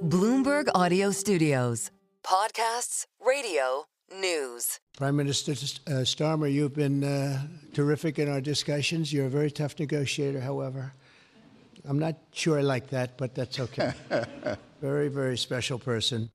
Bloomberg Audio Studios. Podcasts, radio, news. Prime Minister Starmer, you've been terrific in our discussions. You're a very tough negotiator, however. I'm not sure I like that, but that's okay. Very, very special person.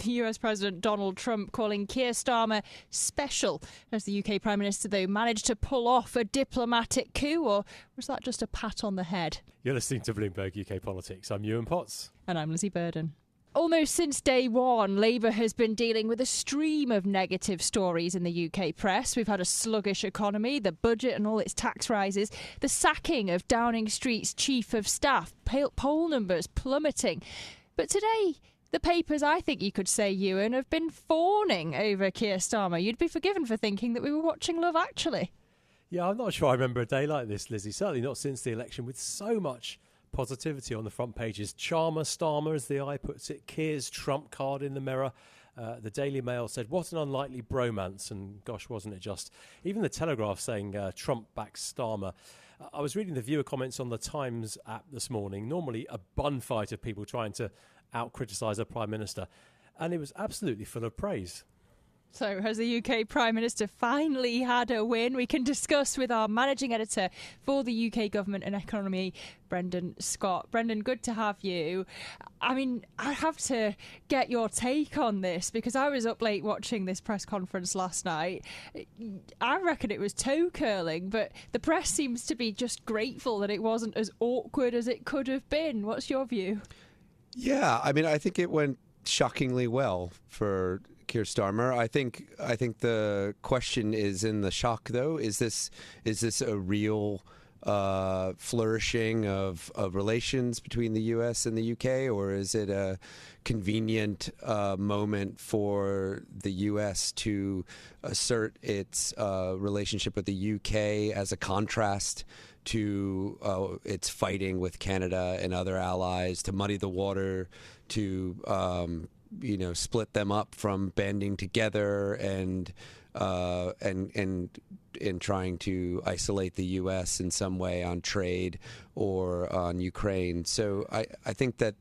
The US President Donald Trump calling Keir Starmer special as the UK Prime Minister, though, managed to pull off a diplomatic coup, or was that just a pat on the head? You're listening to Bloomberg UK Politics. I'm Yuan Potts. And I'm Lizzy Burden. Almost since day one, Labour has been dealing with a stream of negative stories in the UK press. We've had a sluggish economy, the budget and all its tax rises, the sacking of Downing Street's chief of staff, poll numbers plummeting. But today, the papers, I think you could say, Yuan, have been fawning over Keir Starmer. You'd be forgiven for thinking that we were watching Love Actually. Yeah, I'm not sure I remember a day like this, Lizzy. Certainly not since the election, with so much positivity on the front pages. Starmer, as the Eye puts it, Keir's trump card in the mirror. The Daily Mail said, what an unlikely bromance, and gosh, wasn't it just? Even the Telegraph saying Trump backs Starmer. I was reading the viewer comments on the Times app this morning, normally a bun fight of people trying to out-criticise a Prime Minister, and it was absolutely full of praise. So has the UK Prime Minister finally had a win? We can discuss with our managing editor for the UK Government and Economy, Brendan Scott. Brendan, good to have you. I mean, I have to get your take on this because I was up late watching this press conference last night. I reckon it was toe curling, but the press seems to be just grateful that it wasn't as awkward as it could have been. What's your view? Yeah, I mean, I think it went shockingly well for Keir Starmer. I think the question is in the shock, though. Is this a real flourishing of relations between the U.S. and the U.K., or is it a convenient moment for the U.S. to assert its relationship with the U.K. as a contrast to its fighting with Canada and other allies, to muddy the water, to split them up from banding together and trying to isolate the U.S. in some way on trade or on Ukraine. So I think that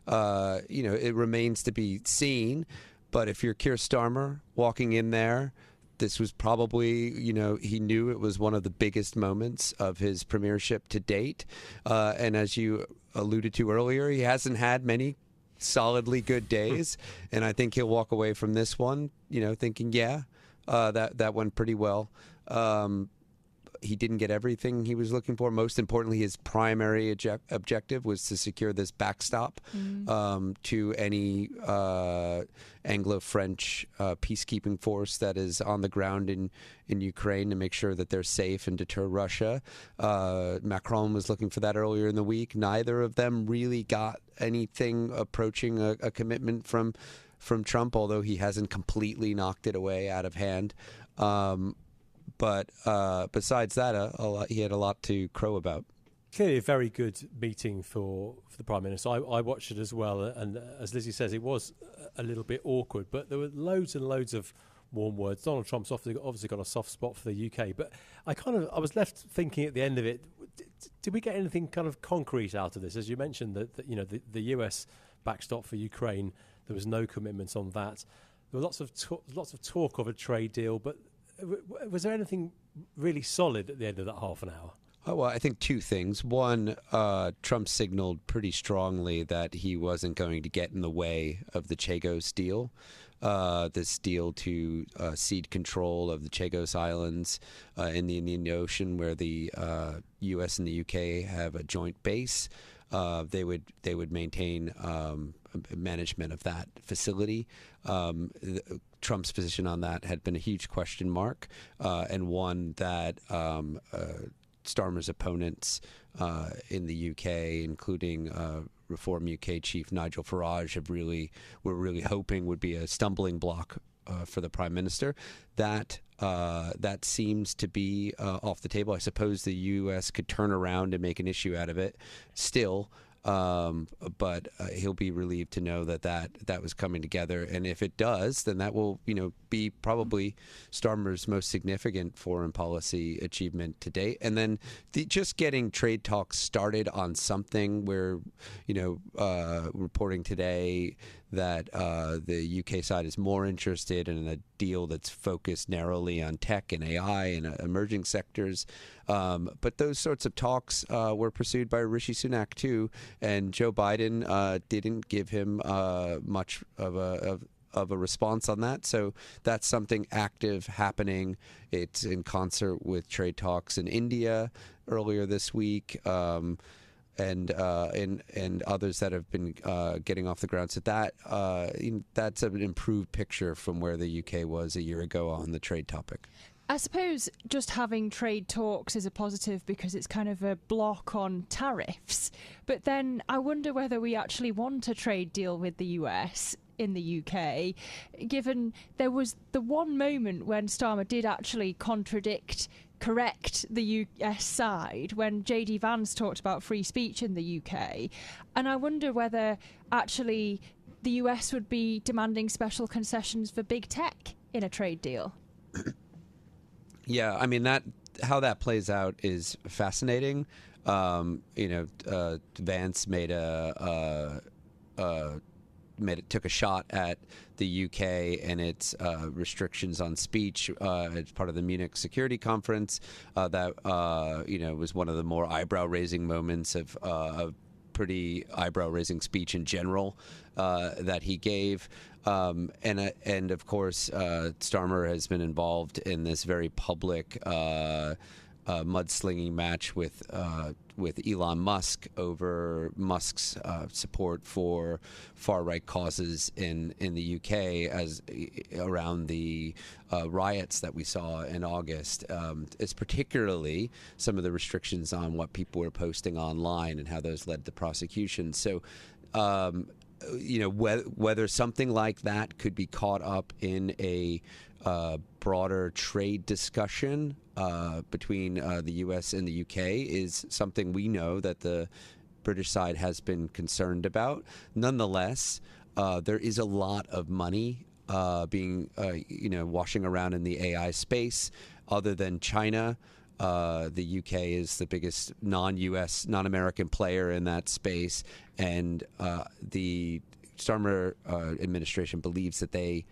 it remains to be seen. But if you're Keir Starmer walking in there, this was probably, he knew it was one of the biggest moments of his premiership to date. And as you alluded to earlier, he hasn't had many solidly good days. And I think he'll walk away from this one, thinking, that went pretty well. He didn't get everything he was looking for. Most importantly, his primary objective was to secure this backstop to any Anglo-French peacekeeping force that is on the ground in Ukraine, to make sure that they're safe and deter Russia. Macron was looking for that earlier in the week. Neither of them really got anything approaching a commitment from Trump, although he hasn't completely knocked it away out of hand. But besides that, he had a lot to crow about. Clearly a very good meeting for the Prime Minister. I watched it as well, and as Lizzy says, it was a little bit awkward, but there were loads and loads of warm words. Donald Trump's obviously got a soft spot for the UK, but I was left thinking at the end of it, did we get anything kind of concrete out of this? As you mentioned, that the US backstop for Ukraine, there was no commitments on that. There were lots of talk of a trade deal, but was there anything really solid at the end of that half an hour? Oh, well, I think two things. One, Trump signaled pretty strongly that he wasn't going to get in the way of the Chagos deal, this deal to cede control of the Chagos Islands in the Indian Ocean, where the U.S. and the U.K. have a joint base. They would maintain management of that facility. Trump's position on that had been a huge question mark, and one that Starmer's opponents in the UK, including Reform UK chief Nigel Farage, were really hoping would be a stumbling block for the Prime Minister. That seems to be off the table. I suppose the U.S. could turn around and make an issue out of it. Still, But he'll be relieved to know that was coming together. And if it does, then that will, be probably Starmer's most significant foreign policy achievement to date. And then just getting trade talks started on something where, reporting today that the UK side is more interested in a deal that's focused narrowly on tech and AI and emerging sectors. But those sorts of talks were pursued by Rishi Sunak too, and Joe Biden didn't give him much of a response on that. So that's something active happening. It's in concert with trade talks in India earlier this week. And others that have been getting off the ground. So that's an improved picture from where the UK was a year ago on the trade topic. I suppose just having trade talks is a positive because it's kind of a block on tariffs. But then I wonder whether we actually want a trade deal with the US in the UK, given there was the one moment when Starmer did actually correct the US side when J.D. Vance talked about free speech in the UK. And I wonder whether actually the US would be demanding special concessions for big tech in a trade deal. Yeah, I mean, how that plays out is fascinating. Vance took a shot at the UK and its restrictions on speech as part of the Munich Security Conference. That was one of the more eyebrow-raising moments of pretty eyebrow-raising speech in general that he gave. And of course, Starmer has been involved in this very public mudslinging match with Elon Musk over Musk's support for far-right causes in the UK as around the riots that we saw in August. It's particularly some of the restrictions on what people were posting online and how those led to prosecution. So, whether something like that could be caught up in a broader trade discussion between the U.S. and the U.K. is something we know that the British side has been concerned about. Nonetheless, there is a lot of money being, washing around in the AI space. Other than China, the UK is the biggest non-US, non-American player in that space, and the Starmer administration believes that they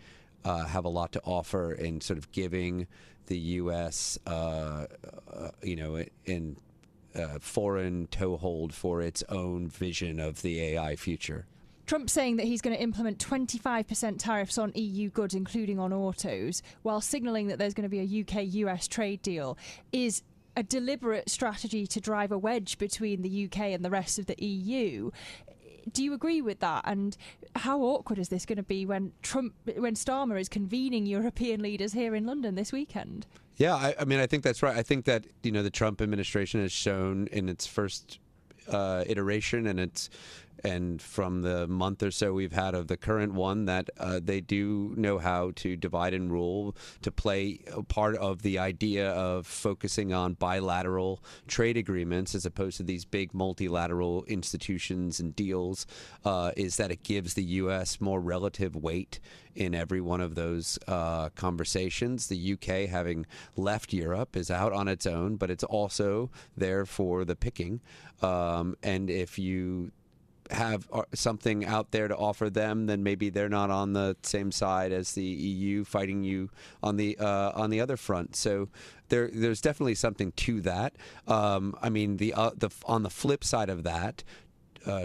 have a lot to offer in sort of giving the U.S. Foreign toehold for its own vision of the AI future. Trump's saying that he's going to implement 25% tariffs on EU goods, including on autos, while signalling that there's going to be a UK-US trade deal, is a deliberate strategy to drive a wedge between the UK and the rest of the EU. Do you agree with that? And how awkward is this going to be when Starmer is convening European leaders here in London this weekend? Yeah, I mean, I think that's right. I think that, the Trump administration has shown in its first iteration and from the month or so we've had of the current one that they do know how to divide and rule, to play a part of the idea of focusing on bilateral trade agreements as opposed to these big multilateral institutions and deals, is that it gives the U.S. more relative weight in every one of those conversations. The UK, having left Europe, is out on its own, but it's also there for the picking. And if you have something out there to offer them, then maybe they're not on the same side as the EU fighting you on the other front. So there's definitely something to that. I mean, on the flip side of that,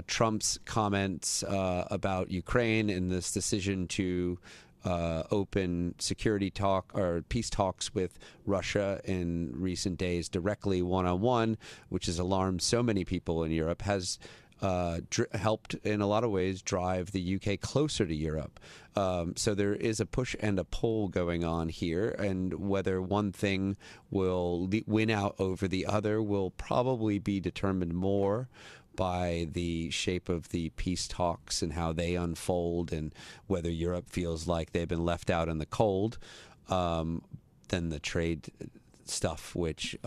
Trump's comments about Ukraine and this decision to open security talk or peace talks with Russia in recent days directly one-on-one, which has alarmed so many people in Europe, has helped in a lot of ways drive the UK closer to Europe. So there is a push and a pull going on here, and whether one thing will win out over the other will probably be determined more by the shape of the peace talks and how they unfold, and whether Europe feels like they've been left out in the cold, than the trade stuff, which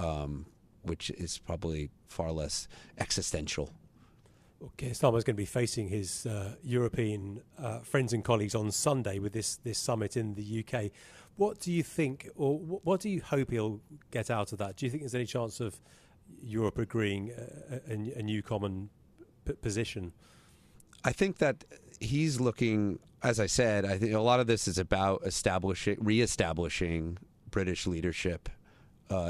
is probably far less existential. Keir Starmer is going to be facing his European friends and colleagues on Sunday with this summit in the UK. What do you think, or what do you hope he'll get out of that? Do you think there's any chance of Europe agreeing a new common position? I think that he's looking, as I said, I think a lot of this is about reestablishing British leadership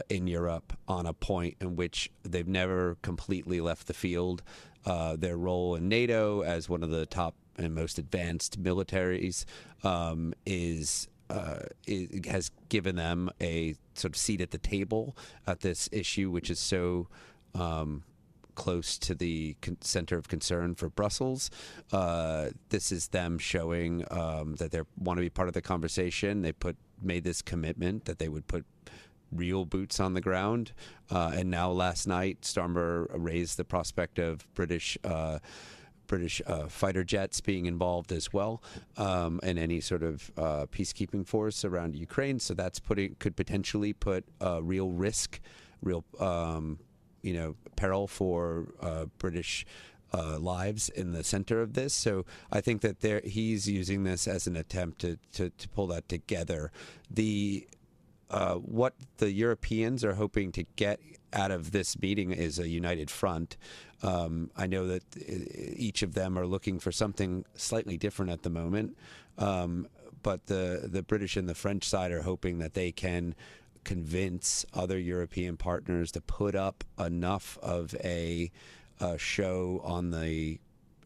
in Europe on a point in which they've never completely left the field. Their role in NATO as one of the top and most advanced militaries has given them a sort of seat at the table at this issue, which is so close to the center of concern for Brussels. This is them showing that they want to be part of the conversation. They made this commitment that they would put real boots on the ground. And now last night, Starmer raised the prospect of British fighter jets being involved as well, in any sort of peacekeeping force around Ukraine. So that's could potentially put real risk, peril for British lives in the center of this. So I think that he's using this as an attempt to pull that together. What the Europeans are hoping to get out of this meeting is a united front. I know that each of them are looking for something slightly different at the moment, but the British and the French side are hoping that they can convince other European partners to put up enough of a show on the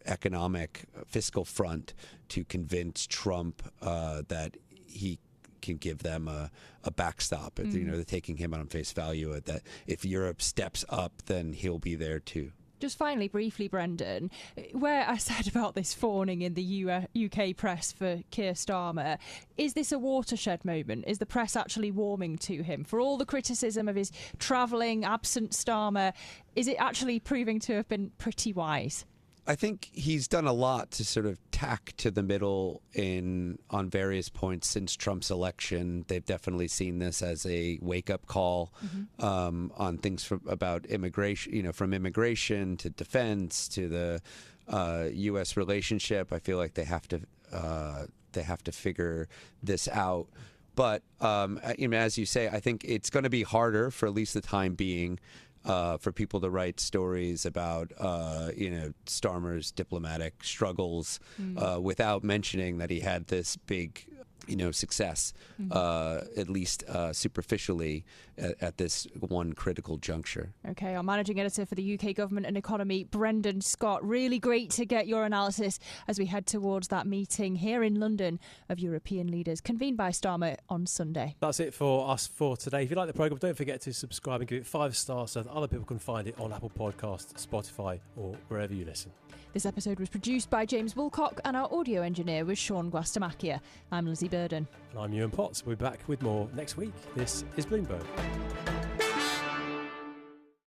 economic fiscal front to convince Trump that he can give them a backstop. They're taking him on face value at that. If Europe steps up, then he'll be there too. Just finally, briefly, Brendan, where I said about this fawning in the UK press for Keir Starmer, is this a watershed moment? Is the press actually warming to him? For all the criticism of his travelling, absent Starmer, is it actually proving to have been pretty wise? I think he's done a lot to sort of tack to the middle on various points since Trump's election. They've definitely seen this as a wake-up call on things about immigration, from immigration to defense to the U.S. relationship. I feel like they have to figure this out. But as you say, I think it's going to be harder for at least the time being. For people to write stories about, Starmer's diplomatic struggles without mentioning that he had this big, success, at least superficially, at this one critical juncture. Okay, our managing editor for the UK Government and Economy, Brendan Scott. Really great to get your analysis as we head towards that meeting here in London of European leaders convened by Starmer on Sunday. That's it for us for today. If you like the programme, don't forget to subscribe and give it 5 stars so that other people can find it on Apple Podcasts, Spotify or wherever you listen. This episode was produced by James Woolcock and our audio engineer was Sean Guastamakia. I'm Lizzy Burden. And I'm Yuan Potts. We'll be back with more next week. This is Bloomberg.